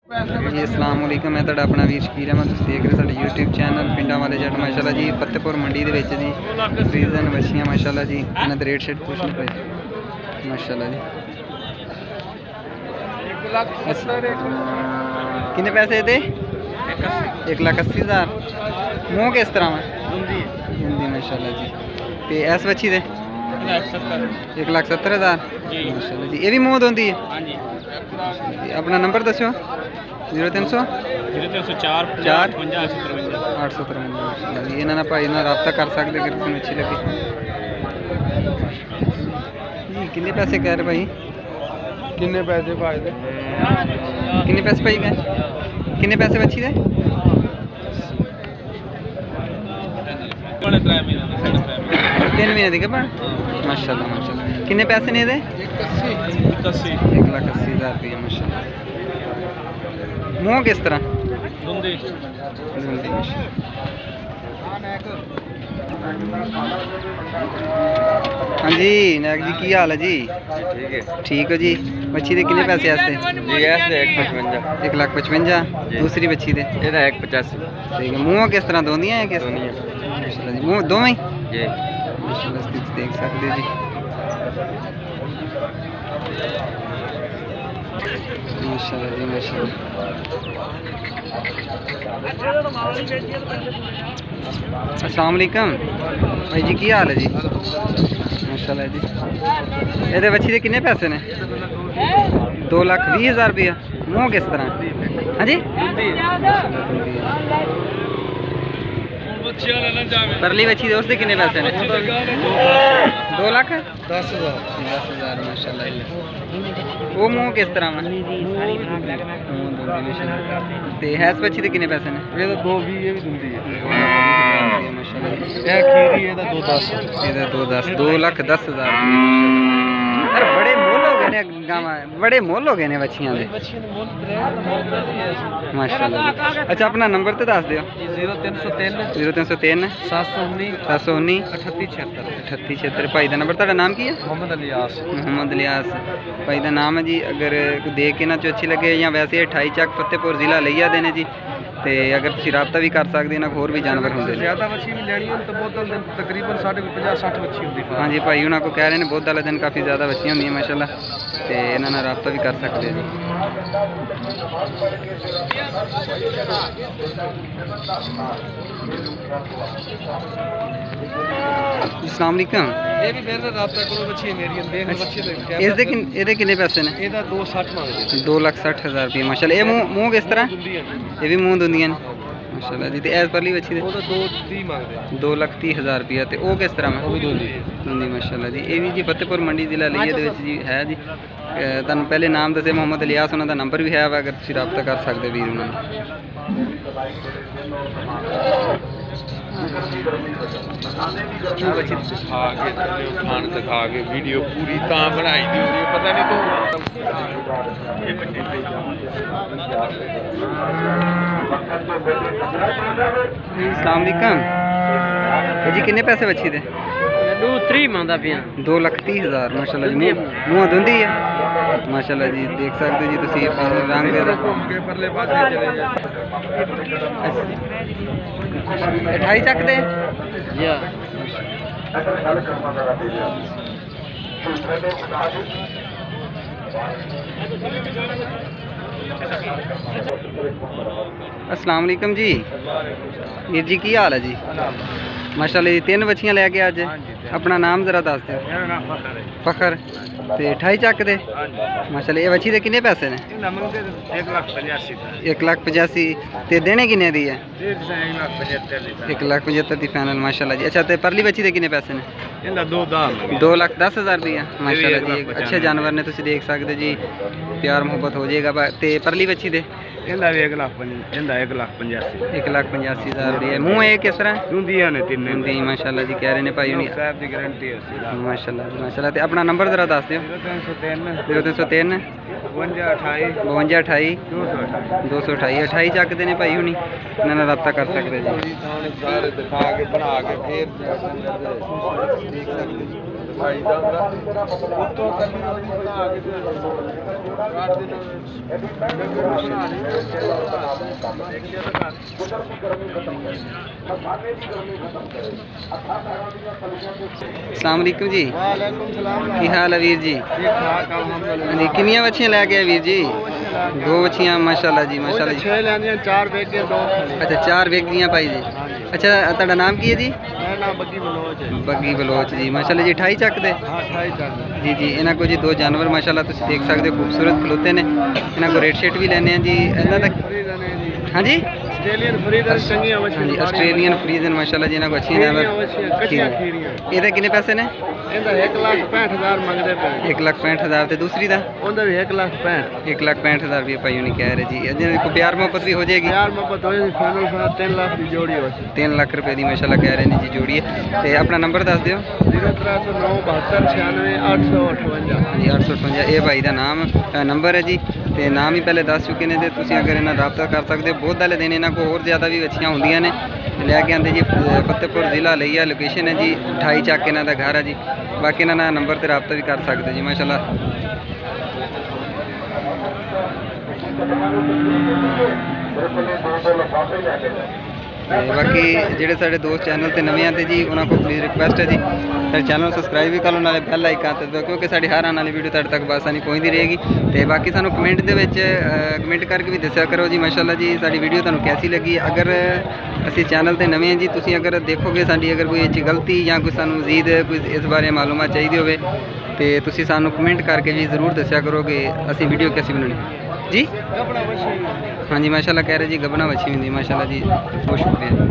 जी अस्सलाम वालेकुम, मैं तुहाडा अपना वीर शकीर अहमद। तुसीं देख रहे साडे यूट्यूब चैनल पिंडां वाले जट माशाल्लाह जी। फतेहपुर मंडी दे विच जी फ्रीजन मच्छियां माशाल्लाह जी। इन्हां दे रेट शेट पुछ लो माशाल्लाह जी। किन्ने पैसे दे? 1,80,000। मूँह किस तरह में? हिंदी माशाल्लाह जी। ते इस मच्छी दे 1,70,000 माशाल्लाह जी। ये भी मूँह होंदी है? अपना नंबर दस्यो। 0300 0304 853 माशाल्लाह जी। इन्हां नाल भाई नाल रब्ता कर सकते अगर तुसें अच्छी लगी जी। किन्ने पैसे कह रहे भाई? किन्ने पैसे भाई दे? किन्ने पैसे भाई गए? किन्ने पैसे बच्ची दे? 3 महीने दी गब्बन माशाल्लाह माशाल्लाह। किन्ने पैसे ने दे? 1,80,000 रुपये माशाल्लाह। मूँह किस तरह? धुंधी हाँ जी नायक जी, की हाल है जी? ठीक है। ठीक हो जी। मच्छी दे किन्ने पैसे आस्ते? जी ऐसे 1,55 1,55,000। दूसरी मच्छी दे? ਇਹਦਾ 1,85 ठीक है। मूँह किस तरह दोंदियां है किस? दोनिया माशाल्लाह जी। मूँह दोवें ही जी माशाल्लाह स्थिति देख सकते जी। माशाल्लाह जी माशाल्लाह। अस्सलाम वालेकुम भाई जी, की हाल है जी? माशाल्लाह जी। ये बच्ची के किन्ने पैसे ने? 2,20,000 रुपया। मूँह किस तरह? हाँ जी। परली बच्ची दे उसके किन्ने पैसे ने? 2,10,000 माशाल्लाह जी। वो मूँह किस तरह में? ते हैस बच्ची दे किन्ने पैसे ने? ਇਹ ਤਾਂ 2,20 ਇਹ ਵੀ ਦਿੰਦੀ ਹੈ माशाल्लाह जी। ਇਹ ਖੀਰੀ ਇਹਦਾ 2,10 ਇਹਦਾ 2,10,000 यार बड़े मोल हो गए ने गाँव, बड़े मोल हो गए ने बच्चियां दे माशाल्लाह जी। अच्छा अपना नंबर तो दस दियो। 0303 0303 719 719 3876 3876। भाई का नंबर, ਤੁਹਾਡਾ नाम की है? मोहम्मद इलियास मोहम्मद इलियास भाई का नाम है जी। अगर कोई देख के ना अच्छी लगे या वैसे 28 ਚੱਕ फतेहपुर जिला लिया देने जी। तो अगर तुम रबता भी कर सकते ना, होर भी जानवर होंगे। ज़्यादा मच्छी भी लेनी हो तो बहुत दिन तकरीबन 50-60 मच्छी होती है। हाँ जी भाई उन्होंने को कह रहे हैं बहुत वाले दिन काफ़ी ज़्यादा बच्चियाँ होंगी माशाल्लाह। तो इन्होंने रबता भी कर सकते हैं जी। अस्सलाम वालेकुम। ये भी मेरे रबता करो मच्छी मेरी देख मच्छी ਇਹਦੇ ਕਿੰਨੇ ਪੈਸੇ ਨੇ? ਇਹਦਾ 2,60 ਮੰਗਦੇ 2,60,000 रुपये माशाल्लाह। ये मूँह किस तरह? ये भी मूँह दुंदियां ने माशाल्लाह जी। तो इस परली बच्ची दे? ਉਹਦਾ 2,30 ਮੰਗਦੇ 2,30,000 रुपया। तो वो किस तरह में? ਉਹ ਵੀ ਦੋਂਦੀ दुंदी माशाल्लाह जी। ये भी जी फतेहपुर मंडी जिला लिये दे विच जी है जी। तुहानू पहले नाम दसे मोहम्मद इलियास, उन्होंने नंबर भी है वा, अगर तुसीं रब्ता कर सकते वीर उन्होंने। खान दिखा के वीडियो पूरी तां बनाई दी होंदी है, पता नहीं तो अस्सलाम वालेकुम जी। किन्ने पैसे बच्ची दे? 2,30 ਮੰਗਦਾ ਪਿਆ 2,30,000 माशाल्लाह जी। मूँह धुंधी है माशाल्लाह जी। देख सकते हो जी तुसीं रंग दे घूम के परले पासे चले जा 28 ਚੱਕ ਦੇ या अस्सलाम वालेकुम जी। वीर जी की हाल है जी? माशाल्लाह जी। 3 बच्चियां लैके अज अपना नाम जरा दस दो। फखर। तो 28 ਚੱਕ ਦੇ माशाल्लाह। ये बच्ची दे किन्ने पैसे ने? 1,85,000। ते देने किन्ने दी है? 1,75,000 दी फाइनल माशाल्लाह जी। अच्छा तो परली बच्ची दे किन्ने पैसे ने? 2,10,000 रुपया माशाल्लाह जी। अच्छे जानवर ने, तुसीं देख सकते जी। प्यार मोहब्बत हो जाएगा। ते परली बच्ची दे? 1,85,000 रुपये। मूँह है किस तरह? दुंदी माशाल्लाह जी। कह रहे हैं भाई माशाल्लाह जी माशाल्लाह। ते अपना नंबर जरा दस दियो। 0303 52 28 228 28 ਚੱਕ ਦੇ ਨੇ ਭਾਈ ਹੁਣੀ। ਇਹਨਾਂ ਨਾਲ ਰਬਤਾ ਕਰ ਸਕਦੇ ਜੀ। ਸਾਰੇ ਦਿਖਾ ਕੇ ਬਣਾ ਕੇ ਫੇਰ ਦੇਖ ਸਕਦੇ ਜੀ। ਖਾਈ ਜਾਂਦਾ ਉੱਤੋਂ ਕੱਲੀ ਰੋਟੀ ਬਣਾ ਕੇ ਤੇ ਰਾਤ ਦੇ अस्सलाम वालेकुम जी। वालेकुम सलाम। की हाल है वीर जी? ठीक ठाक अल्हम्दुलिल्लाह। जी कितनी बच्चियां लेके आए वीर जी? दो बच्चियां माशाल्लाह जी माशाल्लाह जी। 6 ਲੈਂਦੀਆਂ 4 ਵੇਚ ਕੇ 2 ਖੜੇ। अच्छा 4 वेख दियां भाई जी। ਹਾਂਜੀ। अच्छा ਤੁਹਾਡਾ ਨਾਮ ਕੀ ਹੈ ਜੀ? ਮੇਰਾ ਨਾਮ ਬੱਗੀ ਬਲੋਚ ਹੈ। ਬੱਗੀ ਬਲੋਚ ਜੀ ਮਾਸ਼ਾਅੱਲਾ ਜੀ 28 ਚੱਕ ਦੇ। ਹਾਂ 28 ਚੱਕ। ਜੀ ਜੀ ਇਹਨਾਂ ਕੋਲ ਜੀ ਦੋ ਜਾਨਵਰ ਮਾਸ਼ਾਅੱਲਾ ਤੁਸੀਂ ਦੇਖ ਸਕਦੇ ਹੋ ਖੂਬਸੂਰਤ ਖਲੋਤੇ ਨੇ। ਇਹਨਾਂ ਕੋਲ ਰੇਟ ਸ਼ੇਟ ਵੀ ਲੈਣੇ ਆ ਜੀ ਇਹਨਾਂ ਦਾ। ਹਾਂਜੀ ਆਸਟ੍ਰੇਲੀਅਨ ਫਰੀਜ਼ਨ ਚੰਗੀਆਂ ਹਾਂਜੀ ਮੱਛੀਆਂ। ਆਸਟ੍ਰੇਲੀਅਨ ਫਰੀਜ਼ਨ ਮਾਸ਼ਾਅੱਲਾ ਜੀ ਇਹਨਾਂ ਕੋਲ ਅੱਛੀ ਜਾਨਵਰ ਕੱਚੀਆਂ ਖੀਰੀਆਂ। ਇਹਦੇ ਕਿੰਨੇ ਪੈਸੇ ਨੇ? ਇਹਦਾ 1,65,000 ਮੰਗਦੇ ਪਏ। 1,65,000 ਤੇ ਦੂਸਰੀ ਦਾ ਉਹਦਾ ਵੀ 1,65,000। 1,65,000 ਰੁਪਏ ਭਾਈ ਉਹਨੇ ਕਹਿ ਰਹੇ ਜੀ। ਇਹਦੇ ਕੋਈ ਪਿਆਰ ਮੁਹੱਬਤ ਵੀ ਹੋ ਜਾਏਗੀ। ਯਾਰ ਮੁਹੱਬਤ ਹੋਈ ਫਾਈਨਲ 3 ਲੱਖ ਦੀ ਜੋੜੀ ਹੋਈ। 3 ਲੱਖ ਰੁਪਏ ਦੀ ਮਾਸ਼ਾਅੱਲਾ ਕਹਿ ਰਹੇ ਨੇ ਜੀ ਜੋੜੀ ਹੈ। ਤੇ ਆਪਣਾ ਨੰਬਰ ਦੱਸ ਦਿਓ। 0309 72 96 858। ਹਾਂਜੀ 858 ਇਹ ਭਾਈ ਦਾ ਨਾਮ ਨੰਬਰ ਹੈ ਜੀ। ਤੇ ਨਾਮ ਹੀ ਪਹਿਲੇ ਦੱਸ ਚੁੱਕੇ ਨੇ ਤੇ ਤੁਸੀਂ ਅਗਰ ਇਹਨਾਂ ਰਾਬਤਾ ਕਰ ਸਕਦੇ ਹੋ। ਬਹੁਤ ਵਾਲੇ ਦਿਨ ਇਹਨਾਂ ਕੋਲ ਹੋਰ ਜ਼ਿਆਦਾ ਵੀ ਵੱਛੀਆਂ ਹੁੰਦੀਆਂ ਨੇ ਲੈ ਕੇ ਆਉਂਦੇ ਜੀ। ਫਤਿਹਪੁਰ ਜ਼ਿਲ੍ਹਾ ਲਈ ਆ ਲੋਕੇਸ਼ਨ ਹੈ ਜੀ 28 ਚੱਕ ਇਹਨਾਂ ਦਾ ਘਰ ਹੈ ਜੀ। ਬਾਕੀ ਇਹਨਾਂ ਨਾਲ ਨੰਬਰ ਤੇ ਰਾਬਤਾ ਵੀ ਕਰ ਸਕਦੇ ਜੀ ਮਾਸ਼ਾਅੱਲਾ। ਤੇ ਬਾਕੀ ਜਿਹੜੇ ਸਾਡੇ ਦੋਸਤ ਚੈਨਲ ਤੇ ਨਵੇਂ ਆਉਂਦੇ ਜੀ ਉਹਨਾਂ ਕੋਲ ਪਲੀਜ਼ ਰਿਕੁਐਸਟ ਹੈ ਜੀ ਸਾਡੇ ਚੈਨਲ ਨੂੰ ਸਬਸਕ੍ਰਾਈਬ ਵੀ ਕਰ ਲਓ ਨਾਲੇ ਬੈਲ ਆਈਕਨ ਤੇ ਦਬਾਓ ਕਿਉਂਕਿ ਸਾਡੀ ਹਰ ਆਉਣ ਵਾਲੀ ਵੀਡੀਓ ਤੁਹਾਡੇ ਤੱਕ ਬਾਸਾਨੀ ਪਹੁੰਚਦੀ ਰਹੇਗੀ। ਤੇ ਬਾਕੀ ਸਾਨੂੰ ਕਮੈਂਟ ਦੇ ਵਿੱਚ ਕਮੈਂਟ ਕਰਕੇ ਵੀ ਦੱਸਿਆ ਕਰੋ ਜੀ ਮਾਸ਼ਾਅੱਲਾ ਜੀ ਸਾਡੀ ਵੀਡੀਓ ਤੁਹਾਨੂੰ ਕੈਸੀ ਲੱਗੀ। ਅਗਰ ਅਸੀਂ ਚੈਨਲ ਤੇ ਨਵੇਂ ਹਾਂ ਜੀ ਤੁਸੀਂ ਅਗਰ ਦੇਖੋਗੇ ਸਾਡੀ ਅਗਰ ਕੋਈ ਇਹ 'ਚ ਗਲਤੀ ਜਾਂ ਕੋਈ ਸਾਨੂੰ ਮਜ਼ੀਦ ਕੋਈ ਇਸ ਬਾਰੇ ਮਾਲੂਮਾਤ ਚਾਹੀਦੀ ਹੋਵੇ ਤੇ ਤੁਸੀਂ ਸਾਨੂੰ ਕਮੈਂਟ ਕਰਕੇ ਵੀ ਜ਼ਰੂਰ ਦੱਸਿਆ ਕਰੋ ਕਿ ਅਸੀਂ ਵੀਡੀਓ ਕੈਸੀ ਬਣਾਉਣੀ ਜੀ। ਕਪੜਾ ਮੱਛੀ। ਹਾਂਜੀ ਮਾਸ਼ਾਅੱਲਾ ਕਹਿ ਰਹੇ ਜੀ ਗੱਬਣਾ ਵੱਛੀ ਹੁੰਦੀ ਮਾਸ਼ਾਅੱਲਾ ਜੀ। ਬਹੁਤ ਸ਼ੁਕਰੀਆ।